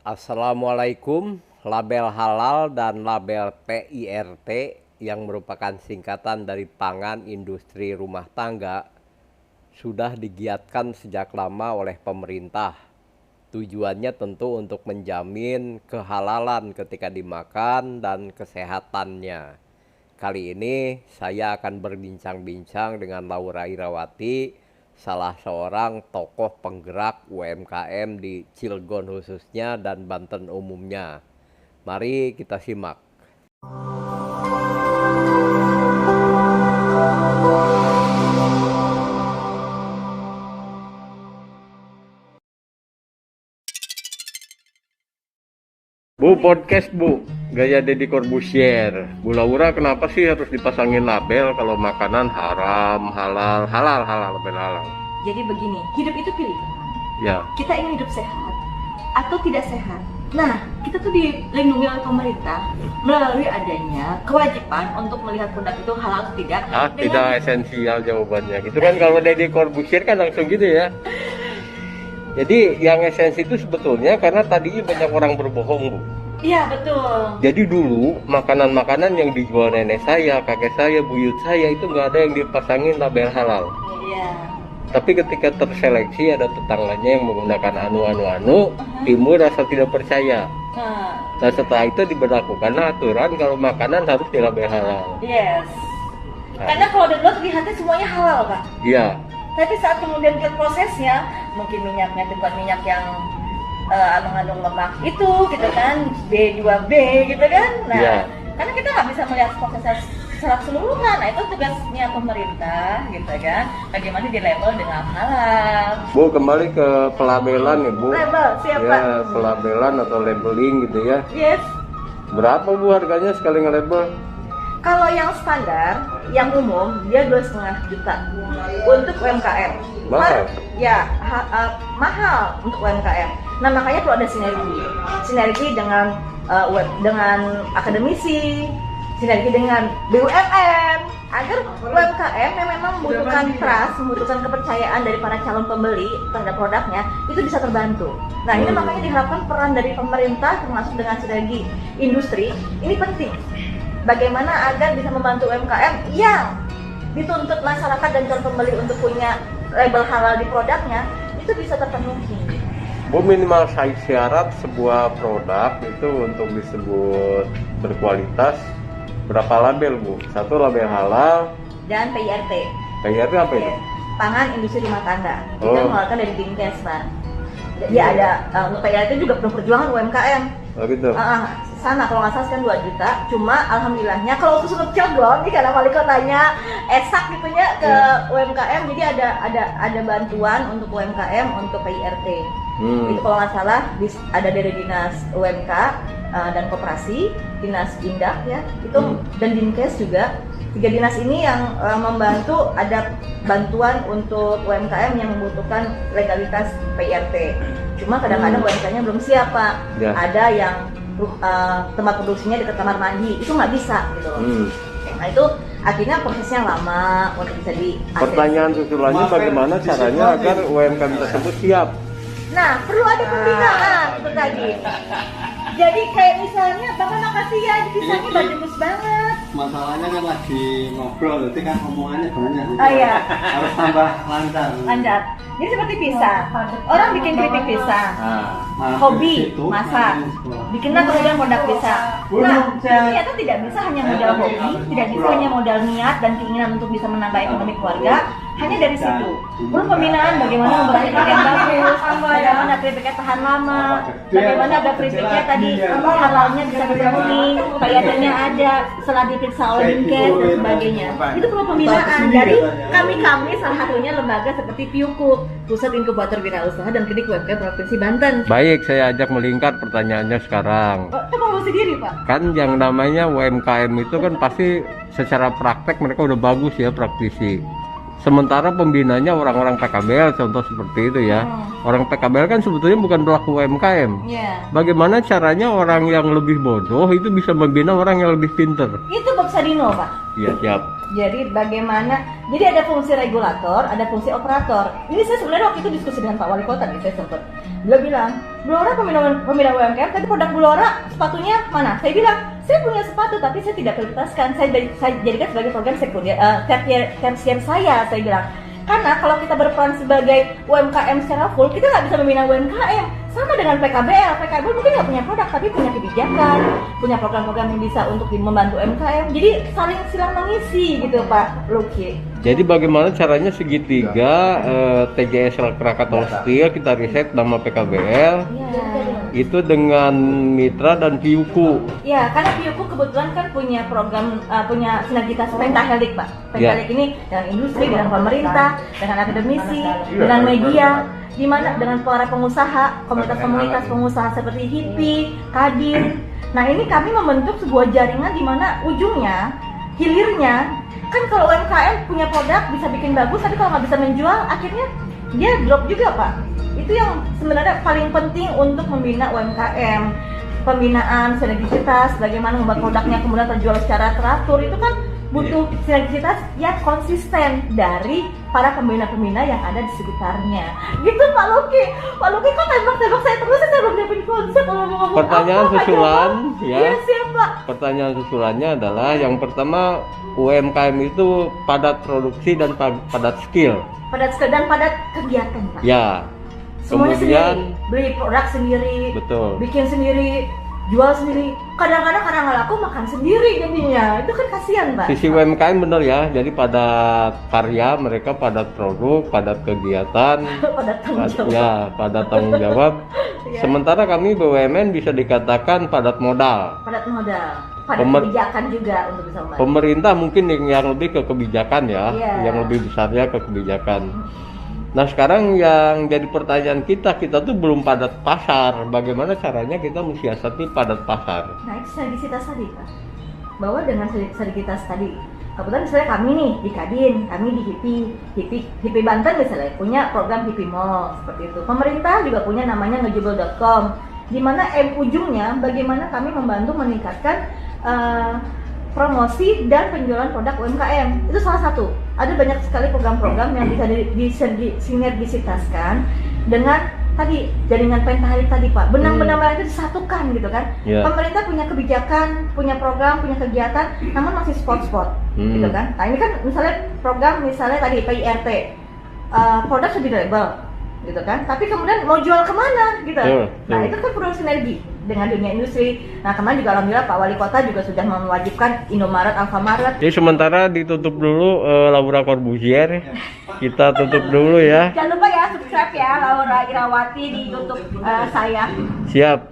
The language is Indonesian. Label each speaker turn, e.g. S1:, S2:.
S1: Assalamualaikum. Label halal dan label PIRT yang merupakan singkatan dari pangan industri rumah tangga sudah digiatkan sejak lama oleh pemerintah. Tujuannya tentu untuk menjamin kehalalan ketika dimakan dan kesehatannya. Kali ini saya akan berbincang-bincang dengan Laura Irawati, salah seorang tokoh penggerak UMKM di Cilegon khususnya dan Banten umumnya. Mari kita simak. Bu, podcast Bu, gaya Deddy Corbuzier. Bu Laura, kenapa sih harus dipasangin label kalau makanan haram, halal, label halal?
S2: Jadi begini, hidup itu pilihan.
S1: Ya.
S2: Kita ingin hidup sehat atau tidak sehat. Nah, kita tuh dilindungi oleh pemerintah melalui adanya kewajiban untuk melihat produk itu halal atau tidak.
S1: Tidak esensial jawabannya. Gitu kan kalau Deddy Corbuzier kan langsung gitu ya. Jadi yang esensi itu sebetulnya karena tadinya banyak orang berbohong, Bu.
S2: Iya, betul.
S1: Jadi dulu makanan-makanan yang dijual nenek saya, kakek saya, buyut saya itu nggak ada yang dipasangin label halal.
S2: Iya.
S1: Tapi ketika terseleksi ada tetangganya yang menggunakan anu, timbul rasa tidak percaya. Nah setelah itu diberlakukan aturan kalau makanan harus dilabel halal.
S2: Yes. Karena kalau dari luar terlihatnya semuanya halal, Pak.
S1: Iya.
S2: Tapi saat kemudian lihat prosesnya, mungkin minyaknya itu bukan minyak yang mengandung lemak itu, gitu kan, B2B, gitu kan. Nah,
S1: yeah.
S2: Karena kita nggak bisa melihat prosesnya secara keseluruhan. Nah, itu tugasnya pemerintah, gitu kan. Bagaimana di label dengan halal.
S1: Bu, kembali ke pelabelan ya, Bu.
S2: Label, siapa?
S1: Ya, pelabelan atau labeling gitu ya.
S2: Yes.
S1: Berapa Bu harganya sekali nge-label?
S2: Kalau yang standar, yang umum, dia 2,5 juta untuk UMKM.
S1: Mahal?
S2: Ya, mahal untuk UMKM. Nah, makanya perlu ada sinergi dengan dengan akademisi, sinergi dengan BUMN, agar UMKM yang memang membutuhkan trust, membutuhkan kepercayaan dari para calon pembeli terhadap produknya, itu bisa terbantu. Nah, ini makanya diharapkan peran dari pemerintah termasuk dengan sinergi industri, ini penting. Bagaimana agar bisa membantu UMKM yang dituntut masyarakat dan calon pembeli untuk punya label halal di produknya, itu bisa terpenuhi.
S1: Bu, minimal syarat sebuah produk itu untuk disebut berkualitas berapa label, Bu? Satu label halal
S2: Dan PIRT.
S1: PIRT apa itu?
S2: Pangan industri rumah tangga. Kita mengeluarkan dari Dinkes, Pak. Jadi
S1: Iya.
S2: ada untuk PIRT juga perlu perjuangan UMKM.
S1: Oh gitu.
S2: Sana kalau nggak salah kan 2 juta, cuma alhamdulillahnya kalau untuk Cilegon ini karena wali kotanya esak gitunya ke UMKM, jadi ada bantuan untuk UMKM untuk PIRT. Itu kalau nggak salah ada dari dinas UMK dan koperasi, dinas Indah ya, itu dan Dinkes juga. 3 dinas ini yang membantu ada bantuan untuk UMKM yang membutuhkan legalitas PIRT. Cuma kadang-kadang UMKM-nya belum siap, Pak.
S1: Ya.
S2: Ada yang tempat produksinya dekat kamar mandi, itu nggak bisa gitu loh. Nah itu akhirnya prosesnya lama untuk bisa diakses.
S1: Pertanyaan susulannya bagaimana caranya agar UMKM tersebut siap?
S2: Nah perlu ada pembinaan itu tadi. Jadi kayak misalnya Bapak makasih ya, pisangnya bagus banget.
S3: Masalahnya kan lagi ngobrol, jadi kan omongannya banyak.
S2: Oh iya.
S3: Harus tambah lancar.
S2: Lancar. Jadi seperti pisang. Orang bikin keripik pisang. Hobi masak. Bikinlah kemudian produk pisang. Nah, ternyata tidak bisa hanya modal hobi, tidak bisa hanya modal niat dan keinginan untuk bisa menambah ekonomi keluarga. Hanya dari situ. Perlu pembinaan bagaimana membuat keripik yang bagus, bagaimana keripiknya tahan lama, bagaimana agar keripiknya tadi halalnya bisa dipenuhi, PIRT-nya ada, setelah diperiksa oleh Dinkes dan sebagainya. Itu perlu pembinaan dari kami salah satunya lembaga seperti PIUKUP, Pusat Inkubator Wirausaha dan Klinik UMKM Provinsi Banten.
S1: Baik, saya ajak melingkar pertanyaannya sekarang.
S2: Itu mau sendiri, Pak.
S1: Kan yang namanya UMKM itu kan pasti secara praktek mereka udah bagus ya, praktisi. Sementara pembinanya orang-orang PKBL, contoh seperti itu ya. Orang PKBL kan sebetulnya bukan pelaku UMKM. Bagaimana caranya orang yang lebih bodoh itu bisa membina orang yang lebih pinter?
S2: Itu Bab Sadino, Pak.
S1: Iya, siap.
S2: Jadi bagaimana? Jadi ada fungsi regulator, ada fungsi operator. Ini saya sebenarnya waktu itu diskusi dengan Pak Wali Kota nih, saya sempat. Beliau bilang, Blora pembina UMKM, tapi produk Blora sepatunya mana? Saya bilang, saya punya sepatu tapi saya tidak prioritaskan. Saya jadikan sebagai program sekunder, tersier saya bilang. Karena kalau kita berperan sebagai UMKM secara full, kita nggak bisa membina UMKM. Sama dengan PKBL mungkin nggak punya produk tapi punya kebijakan, punya program-program yang bisa untuk membantu UMKM. Jadi saling silang mengisi gitu Pak Luki.
S1: Jadi bagaimana caranya segitiga TJS Krakatau Steel kita riset nama PKBL itu dengan mitra dan Piuku.
S2: Ya, karena Piuku kebetulan kan punya program, punya sinergitas pentahelix Pak. Pentahelix ini dengan industri, dengan pemerintah, dengan akademisi, dengan media, di mana dengan para pengusaha, komunitas-komunitas pengusaha seperti HIPI, Kadin. Nah ini kami membentuk sebuah jaringan di mana ujungnya, hilirnya, kan kalau UMKM punya produk bisa bikin bagus, tapi kalau nggak bisa menjual, akhirnya dia drop juga Pak. Itu yang sebenarnya paling penting untuk membina UMKM. Pembinaan sinergisitas, bagaimana membuat produknya kemudian terjual secara teratur, itu kan butuh sinergisitas yang konsisten dari para pembina-pembina yang ada di sekitarnya. Gitu Pak Luki. Pak Luki kok tembak-tembak saya terus, saya belum dapat konsep kalau mau ngomong
S1: Pertanyaan
S2: apa,
S1: susulan ya.
S2: Iya siap Pak.
S1: Pertanyaan susulannya adalah yang pertama, UMKM itu padat produksi dan padat skill.
S2: Padat skill dan padat kegiatan Pak.
S1: Ya.
S2: Semuanya
S1: Kemudian
S2: sendiri, beli produk sendiri,
S1: betul.
S2: bikin sendiri, jual sendiri. Kadang-kadang karena nggak laku makan sendiri jadinya. Itu kan kasihan Pak.
S1: Sisi UMKM bener ya, jadi padat karya, mereka padat produk, padat kegiatan,
S2: Padat tanggung jawab.
S1: ya padat tanggung jawab.
S2: Ya.
S1: Sementara kami BUMN bisa dikatakan padat modal.
S2: Padat modal, padat kebijakan juga untuk bisa membantu.
S1: Pemerintah mungkin yang lebih ke kebijakan ya,
S2: Iya.
S1: yang lebih besarnya ke kebijakan. Nah sekarang yang jadi pertanyaan kita tuh belum padat pasar. Bagaimana caranya kita mensiasati padat pasar?
S2: Nah itu sinergisitas tadi Pak, bahwa dengan sinergisitas tadi, kebetulan misalnya kami nih di Kadin, kami di HIPI Banten misalnya punya program HIPI Mall seperti itu. Pemerintah juga punya namanya ngejubel.com, di mana ujungnya bagaimana kami membantu meningkatkan promosi dan penjualan produk UMKM. Itu salah satu. Ada banyak sekali program-program yang bisa disinergisitaskan dengan tadi jaringan pentahelix tadi Pak. Benang-benang itu disatukan gitu kan.
S1: Yeah.
S2: Pemerintah punya kebijakan, punya program, punya kegiatan, namun masih spot-spot gitu kan. Nah ini kan misalnya program tadi PIRT, produk sudah di-label gitu kan, tapi kemudian mau jual kemana gitu. Nah itu kan perlu sinergi dengan dunia industri. Nah kemarin juga alhamdulillah Pak Wali Kota juga sudah mewajibkan Indomaret, Alfamaret.
S1: Jadi sementara ditutup dulu Laura Corbuzier, kita tutup dulu ya.
S2: Jangan lupa ya subscribe ya Laura Irawati di YouTube saya.
S1: Siap.